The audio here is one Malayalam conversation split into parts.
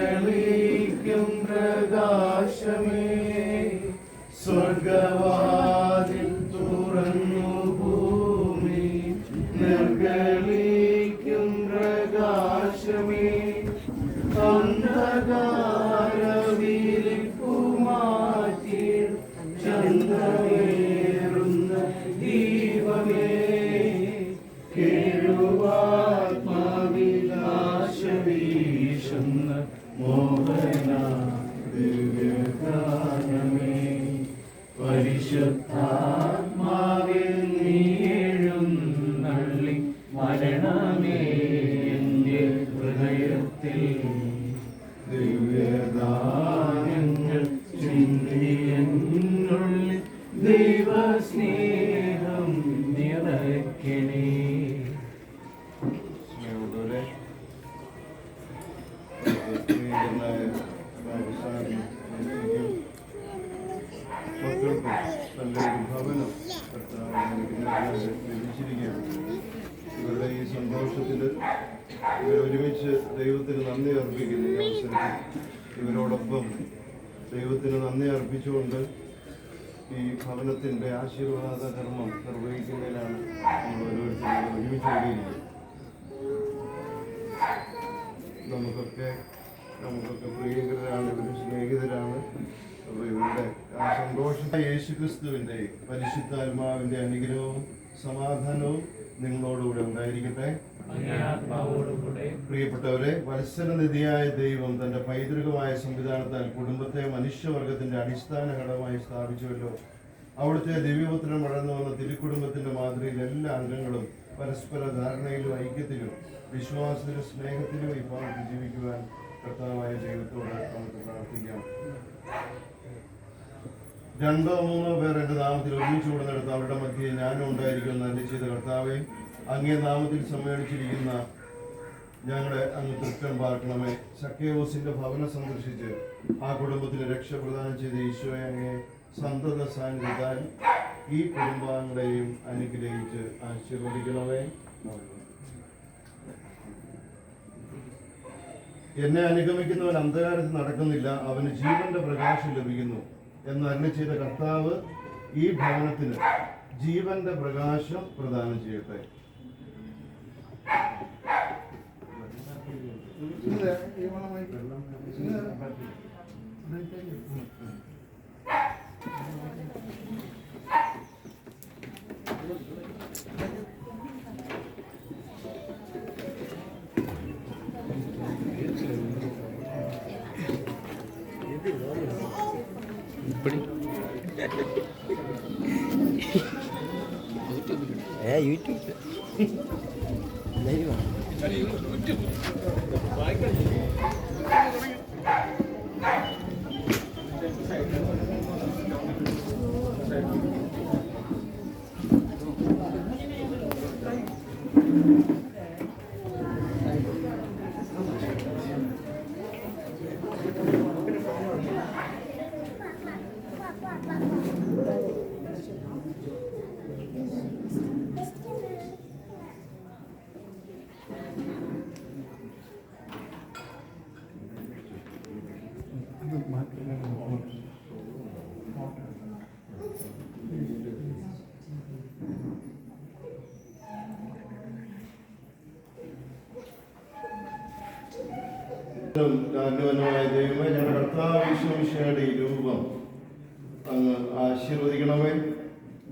തെളിക്കും പ്രകാശമേ, സ്വർഗവാതിൽ തുറന്നു ഭൂമി നിർഗളിക്കും പ്രകാശമേ, അന്ധകാരവിരിപ്പുമാറ്റി ചന്ദ്രമേറുന്ന ദീപമേ, കേഴുവാത്മാവിനാശവീശുന്ന മോഹന ദിവ്യഗാനമേ, പരിശുദ്ധാത്മാവിൽ നീഴുന്നള്ളി മരണമേ എൻ്റെ ഹൃദയത്തിൽ ദിവ്യദാനങ്ങൾ ചിന്തിയെന്നുള്ളിൽ ദൈവസ്നേഹം നിറയ്ക്കണേ. നല്ലൊരു ഭവനം ലഭിച്ചിരിക്കുകയാണ്. ഇവരുടെ ഈ സന്തോഷത്തിൽ ഇവരൊരുമിച്ച് ദൈവത്തിന് നന്ദി അർപ്പിക്കുന്നു. ഈ അവസരത്തിൽ ഇവരോടൊപ്പം ദൈവത്തിന് നന്ദി അർപ്പിച്ചുകൊണ്ട് ഈ ഭവനത്തിൻ്റെ ആശീർവാദ കർമ്മം നിർവഹിക്കുന്നതിനാണ് നമ്മൾ ഓരോരുത്തരും ഒരുമിച്ച് കൂടിയിരിക്കുന്നത്. നമുക്കൊക്കെ പ്രിയങ്കരാണ്, ഇവരുടെ സ്നേഹിതരാണ്. അപ്പോൾ ഇവരുടെ ആ സന്തോഷത്തെ യേശുക്രിസ്തുവിൻ്റെ പരിശുദ്ധാത്മാവിൻ്റെ അനുഗ്രഹവും സമാധാനവും നിങ്ങളോടുകൂടെ ഉണ്ടായിരിക്കട്ടെ. പ്രിയപ്പെട്ടവരെ, വത്സരനിധിയായ ദൈവം തന്റെ പൈതൃകമായ സംവിധാനത്താൽ കുടുംബത്തെ മനുഷ്യവർഗത്തിന്റെ അടിസ്ഥാന ഘടകമായി സ്ഥാപിച്ചുവല്ലോ. അവിടുത്തെ ദിവ്യപുത്രൻ വളർന്നു വന്ന തിരുക്കുടുംബത്തിന്റെ മാതൃകയിൽ എല്ലാ അംഗങ്ങളും പരസ്പര ധാരണയിലും ഐക്യത്തിലും വിശ്വാസത്തിലും സ്നേഹത്തിലും ഈ ഭാഗത്ത് ജീവിക്കുവാൻ കർത്താവായ ദൈവത്തോട് നമുക്ക് പ്രാർത്ഥിക്കാം. 2 3 പേർ എൻ്റെ നാമത്തിൽ ഒരുമിച്ച് കൂടുന്നിടത്ത് അവരുടെ മധ്യേ ഞാനും ഉണ്ടായിരിക്കുമെന്ന് അരുളി ചെയ്ത കർത്താവേ, അങ്ങേ നാമത്തിൽ സമ്മേളിച്ചിരിക്കുന്ന ഞങ്ങളെ അങ്ങ് തൃപ്തം പാർക്കണമേ. സക്കേവൂസിന്റെ ഭവനം സന്ദർശിച്ച് ആ കുടുംബത്തിന് രക്ഷ പ്രദാനം ചെയ്ത ഈശോയെ അങ്ങേ സന്തത സാന്നിധ്യത്താൽ ഈ കുടുംബാംഗങ്ങളെയും അനുഗ്രഹിച്ച് ആശീർവദിക്കണമേ. എന്നെ അനുഗമിക്കുന്നവൻ അന്ധകാരത്തിൽ നടക്കുന്നില്ല, അവന് ജീവന്റെ പ്രകാശം ലഭിക്കുന്നു എന്ന് അരുളി ചെയ്ത കർത്താവ് ഈ ഭവനത്തിന് ജീവന്റെ പ്രകാശം പ്രദാനം ചെയ്യട്ടെ. യൂട്യൂബ് ദൈവമേ, ഞങ്ങളുടെ കർത്താവ് യേശുമിശിഹായുടെ ഈ രൂപം അങ്ങ് ആശീർവദിക്കണമേ.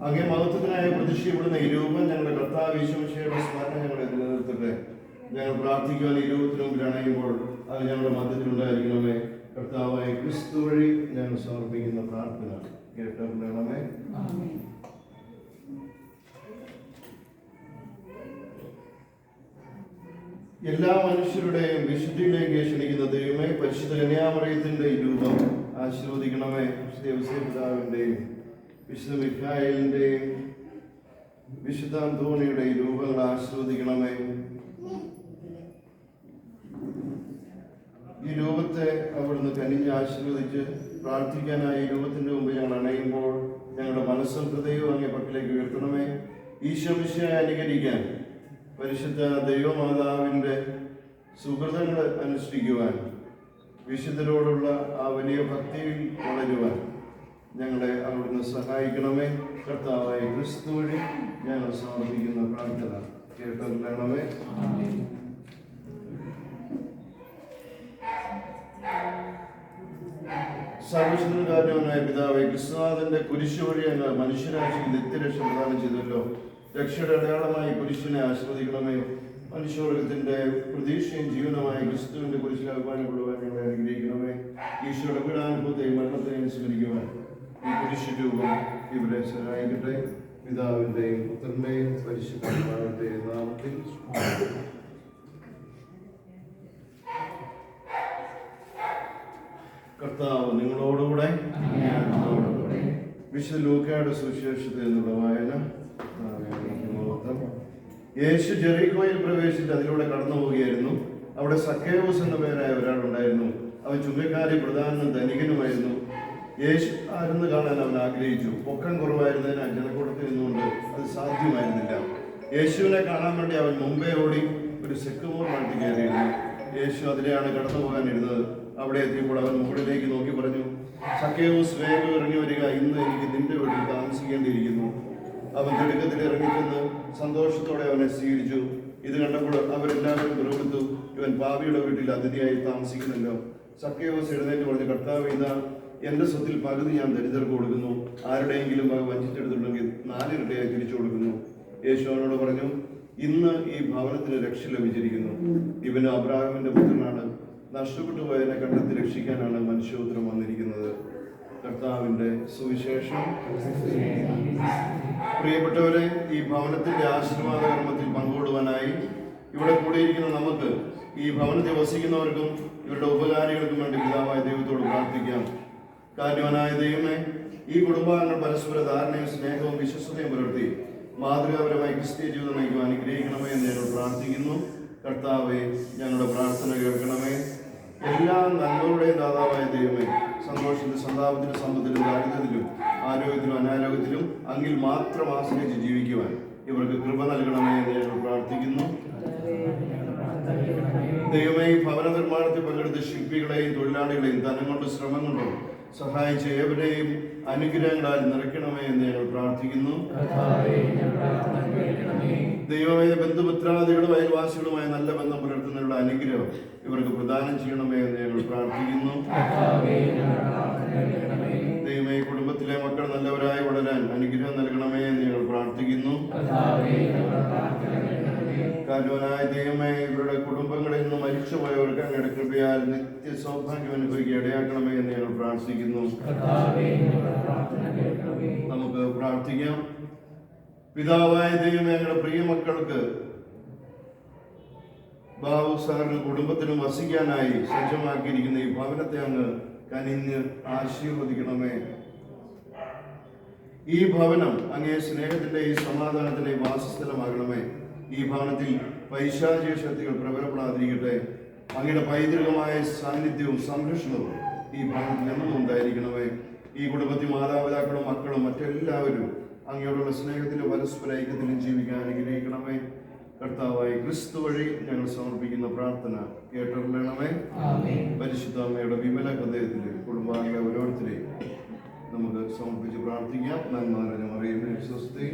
അങ്ങേ മഹത്വത്തിനായി പ്രതിഷ്ഠിക്കപ്പെടുന്ന ഈ രൂപം ഞങ്ങളുടെ കർത്താവ് യേശുമിശിഹായുടെ സ്മരണം ഞങ്ങളെ നിലനിർത്തട്ടെ. ഞങ്ങൾ പ്രാർത്ഥിക്കുവാൻ ഈ രൂപത്തിന് മുമ്പിൽ അണയുമ്പോൾ അത് ഞങ്ങളുടെ മധ്യത്തിലുണ്ടായിരിക്കണമേ. കർത്താവായ ക്രിസ്തു വഴി ഞങ്ങൾ സമർപ്പിക്കുന്ന പ്രാർത്ഥന കേട്ടറിയണമേ. എല്ലാ മനുഷ്യരുടെയും വിശുദ്ധിയിലേക്ക് ക്ഷണിക്കുന്ന ദൈവമേ, പരിശുദ്ധ കന്യാമറിയത്തിന്റെ ഈ രൂപം ആശീർവദിക്കണമേ. വിശുദ്ധ ഔസേപ്പിതാവിന്റെയും വിശുദ്ധ മിഖായേലിന്റെയും വിശുദ്ധ അന്തോണിയുടെ ഈ രൂപങ്ങൾ ആശീർവദിക്കണമേ. ഈ രൂപത്തെ അവിടുന്ന് കനിഞ്ഞ് ആശീർവദിച്ച് പ്രാർത്ഥിക്കാനായി ഈ രൂപത്തിന്റെ മുമ്പ് ഞങ്ങൾ അണയുമ്പോൾ ഞങ്ങളുടെ മനസ്സും ഹൃദയവും അങ്ങേ പക്കലേക്ക് ഉയർത്തണമേ. ഈശോമിശിഹായെ അനുകരിക്കാൻ, പരിശുദ്ധ ദൈവമാതാവിൻ്റെ സുഹൃതങ്ങൾ അനുഷ്ഠിക്കുവാൻ, വിശുദ്ധരോടുള്ള ആ വലിയ ഭക്തിയിൽ വളരുവാൻ ഞങ്ങളെ അവിടുന്ന് സഹായിക്കണമേ. കർത്താവായ ക്രിസ്തു വഴി ഞങ്ങൾ സമർപ്പിക്കുന്ന പ്രാർത്ഥന കേട്ടറിയണമേ. സർവശക്തനായ പിതാവേ, ക്രിസ്തുനാഥന്റെ കുരിശ് വഴി അങ്ങ് മനുഷ്യരാശിക്ക് നിത്യരക്ഷ പ്രദാനം ചെയ്തല്ലോ. രക്ഷയുടെ അടയാളമായി കുരിശിനെ ആശ്രദിക്കണമേ. മനുഷ്യവർഗത്തിന്റെ പ്രതീക്ഷയും ജീവനമായ ക്രിസ്തുവിന്റെ കുരിശിൽ അഭിമാനപ്പെടുവാൻ ഞങ്ങളെ അനുഗ്രഹിക്കണമേ. ഈശോയുടെ പീഡാനുഭവത്തെയും മരണത്തെയും സ്മരിക്കുവാൻ ഈ കുരിശ് രൂപം ഇവരെ സഹായിക്കട്ടെ. പിതാവിന്റെയും പുത്രന്റെയും പരിശുദ്ധാത്മാവിന്റെയും നാമത്തിൽ. കർത്താവ് നിങ്ങളോടുകൂടെ. വിശുദ്ധ ലൂക്കയുടെ സുവിശേഷത്തിൽ നിന്നുള്ള വായന. യേശു ജെറിക്കോയിൽ പ്രവേശിച്ച് അതിലൂടെ കടന്നു പോവുകയായിരുന്നു. അവിടെ സക്കേവൂസ് എന്ന പേരായ ഒരാളുണ്ടായിരുന്നു. അവൻ ചുങ്കക്കാരി പ്രധാനനും ധനികനുമായിരുന്നു. യേശു ആരെന്ന് കാണാൻ അവൻ ആഗ്രഹിച്ചു. പൊക്കം കുറവായിരുന്നതിനാൽ ജനക്കൂട്ടത്തിൽ നിന്നുകൊണ്ട് അത് സാധ്യമായിരുന്നില്ല. യേശുവിനെ കാണാൻ വേണ്ടി അവൻ മുമ്പേ ഓടി ഒരു സെക്കുമോർ വണ്ടി കയറിയിരുന്നു. യേശു അതിലെയാണ് കടന്നു പോകാനിരുന്നത്. അവിടെ എത്തിയപ്പോൾ അവൻ മുകളിലേക്ക് നോക്കി പറഞ്ഞു, സക്കേവൂസ്, വേഗം ഇറങ്ങി വരിക, ഇന്ന് എനിക്ക് നിന്റെ വീട്ടിൽ താമസിക്കേണ്ടിയിരിക്കുന്നു. അവൻ തിടുക്കത്തിൽ ഇറങ്ങിച്ചെന്ന് സന്തോഷത്തോടെ അവനെ സ്വീകരിച്ചു. ഇത് കണ്ടപ്പോൾ അവരെല്ലാവരും പുറപ്പെട്ടു, ഇവൻ പാപിയുടെ വീട്ടിൽ അതിഥിയായി താമസിക്കുന്നല്ലോ. സക്കേവൂസ് എഴുന്നേറ്റ് പറഞ്ഞു, കർത്താവ്, ഇതാ എന്റെ സ്വത്തിൽ പകുതി ഞാൻ ദരിദ്രർക്ക് കൊടുക്കുന്നു. ആരുടെയെങ്കിലും വക വഞ്ചിച്ചെടുത്തിട്ടുണ്ടെങ്കിൽ 4 ഇരട്ടിയായി തിരിച്ചു കൊടുക്കുന്നു. യേശു അവനോട് പറഞ്ഞു, ഇന്ന് ഈ ഭവനത്തിന് രക്ഷ ലഭിച്ചിരിക്കുന്നു. ഇവന് അബ്രാഹാമിന്റെ പുത്രനാണ്. നഷ്ടപ്പെട്ടു പോയതിനെ കണ്ടെത്തി രക്ഷിക്കാനാണ് മനുഷ്യപുത്രൻ വന്നിരിക്കുന്നത്. കർത്താവിന്റെ സുവിശേഷം. പ്രിയപ്പെട്ടവരെ, ഈ ഭവനത്തിന്റെ ആശീർവാദ കർമ്മത്തിൽ പങ്കുകൊള്ളുവാനായി ഇവിടെ കൂടിയിരിക്കുന്ന നമുക്ക്, ഈ ഭവനത്തിൽ വസിക്കുന്നവർക്കും ഇവരുടെ ഉപകാരികൾക്കും വേണ്ടി പിതാവായ ദൈവത്തോട് പ്രാർത്ഥിക്കാം. കാരുണ്യവാനായ ദൈവമേ, ഈ കുടുംബാംഗങ്ങൾ പരസ്പര ധാരണയും സ്നേഹവും വിശ്വസ്തയും പുലർത്തി മാതൃകാപരമായി ക്രിസ്തീയ ജീവിതം നയിക്കുവാൻ അനുഗ്രഹിക്കണമേ എന്ന് ഞങ്ങൾ പ്രാർത്ഥിക്കുന്നു. കർത്താവെ, ഞങ്ങളുടെ പ്രാർത്ഥന കേൾക്കണമേ. എല്ലാ നന്മകളുടെയും ദാതാവായ ദൈവമേ, സന്തോഷത്തിലും സന്താപത്തിലും സമ്പത്തിലും ദാരിദ്ര്യത്തിലും ആരോഗ്യത്തിലും അനാരോഗ്യത്തിലും അങ്ങിൽ മാത്രം ആശ്രയിച്ച് ജീവിക്കുവാൻ ഇവർക്ക് കൃപ നൽകണമേ എന്ന് ഞങ്ങൾ പ്രാർത്ഥിക്കുന്നു. ദൈവമേ, ഈ ഭവന നിർമ്മാണത്തിൽ പങ്കെടുത്ത ശില്പികളെയും തൊഴിലാളികളെയും ധനം കൊണ്ടും ശ്രമം കൊണ്ടും സഹായിച്ച ഏവരെയും അനുഗ്രഹങ്ങളാൽ നിറയ്ക്കണമേ എന്ന് ഞങ്ങൾ പ്രാർത്ഥിക്കുന്നു. ദൈവമേ, ബന്ധുമിത്രാദികളും അയൽവാസികളുമായ നല്ല ബന്ധം പുലർത്തുന്നതിനുള്ള അനുഗ്രഹം ഇവർക്ക് പ്രദാനം ചെയ്യണമേ എന്ന് ഞങ്ങൾ പ്രാർത്ഥിക്കുന്നു. ദൈവമേ, കുടുംബത്തിലെ മക്കൾ നല്ലവരായി വളരാൻ അനുഗ്രഹം നൽകണമേ എന്ന് ഞങ്ങൾ പ്രാർത്ഥിക്കുന്നു. കാരുണ്യവാനായ ദൈവമേ, ഇവരുടെ കുടുംബങ്ങളിൽ നിന്ന് മരിച്ചുപോയവർക്ക് അങ്ങയുടെ കൃപയാൽ നിത്യ സൗഭാഗ്യം അനുഭവിക്കുക ഇടയാക്കണമേ എന്ന് ഞങ്ങൾ പ്രാർത്ഥിക്കുന്നു. നമുക്ക് പ്രാർത്ഥിക്കാം. പിതാവായ ദൈവമേ, ഞങ്ങളുടെ പ്രിയ മക്കൾക്ക് ബാബു സാറിന് കുടുംബത്തിനും വസിക്കാനായി സജ്ജമാക്കിയിരിക്കുന്ന ഈ ഭവനത്തെ അങ്ങ് കനിഞ്ഞ് ആശീർവദിക്കണമേ. ഈ ഭവനം അങ്ങേ സ്നേഹത്തിന്റെ ഈ സമാധാനത്തിന്റെ വാസസ്ഥലമാകണമേ. ഈ ഭവനത്തിൽ പൈശാചിക ശക്തികൾ പ്രബലപ്പെടാതിരിക്കട്ടെ. അങ്ങയുടെ പൈതൃകമായ സാന്നിധ്യവും സംരക്ഷണവും ഈ ഭവനത്തിൽ എന്നും ഉണ്ടായിരിക്കണമേ. ഈ കുടുംബത്തിൽ മാതാപിതാക്കളും മക്കളും മറ്റെല്ലാവരും അങ്ങയോടുള്ള സ്നേഹത്തിലും പരസ്പര ഐക്യത്തിലും ജീവിക്കാൻ അനുഗ്രഹിക്കണമേ. കർത്താവായ ക്രിസ്തു വഴി ഞങ്ങൾ സമർപ്പിക്കുന്ന പ്രാർത്ഥന കേട്ടറിയണമേ. പരിശുദ്ധ അമ്മയുടെ വിമല ഹൃദയത്തിൽ കുടുംബാംഗങ്ങളെ ഓരോരുത്തരെയും നമുക്ക് സമർപ്പിച്ച് പ്രാർത്ഥിക്കാം. നന്മ നിറഞ്ഞ മറിയമേ, സ്വസ്തി.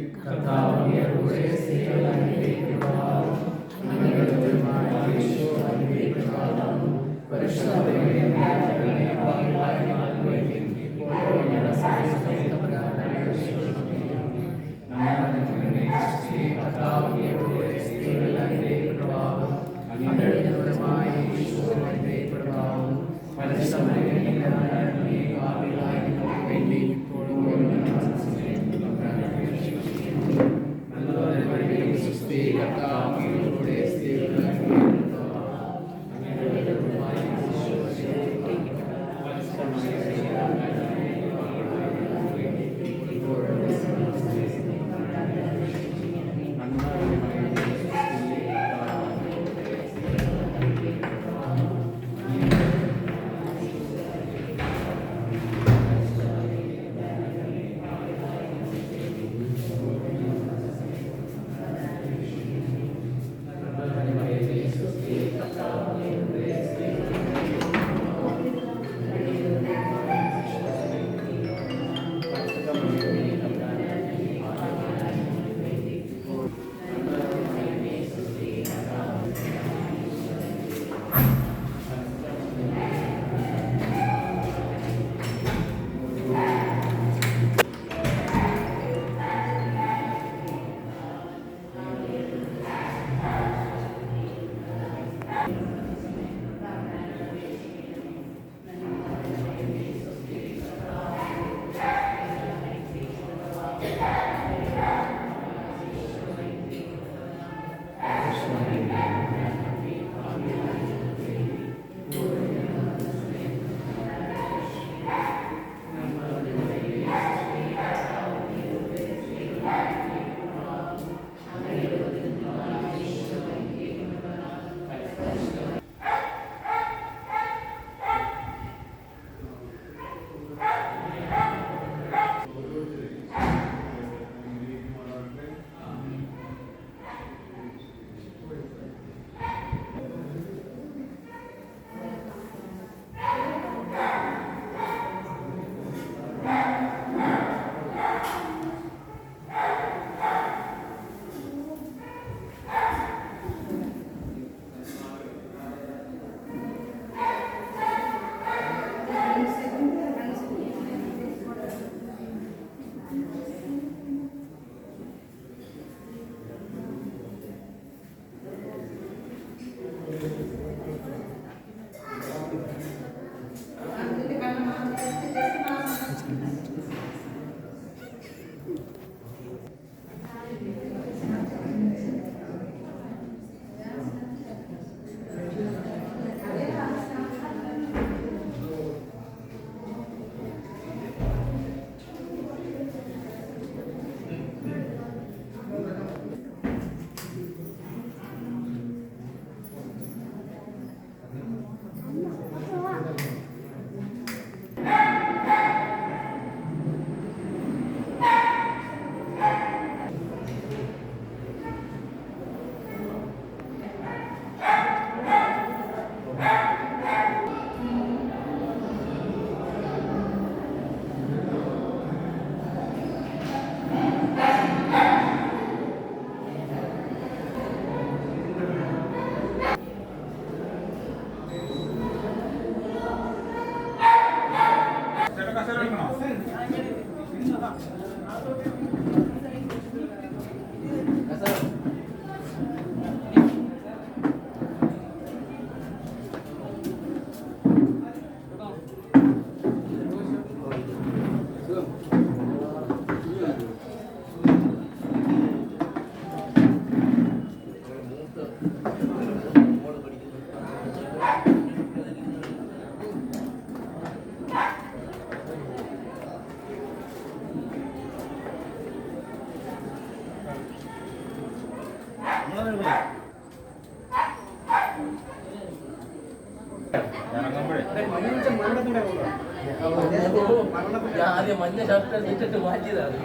ആദ്യം മഞ്ഞ ഷർട്ട് ഇട്ടിട്ട് മാറ്റിയതാണ്.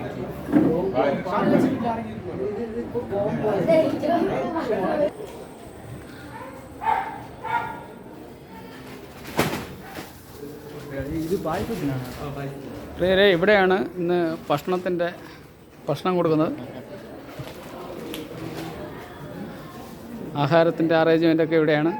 പ്രിയരെ, ഇവിടെയാണ് ഇന്ന് ഭക്ഷണം കൊടുക്കുന്നത്. ആഹാരത്തിൻ്റെ അറേഞ്ച്മെൻ്റൊക്കെ ഇവിടെയാണ്.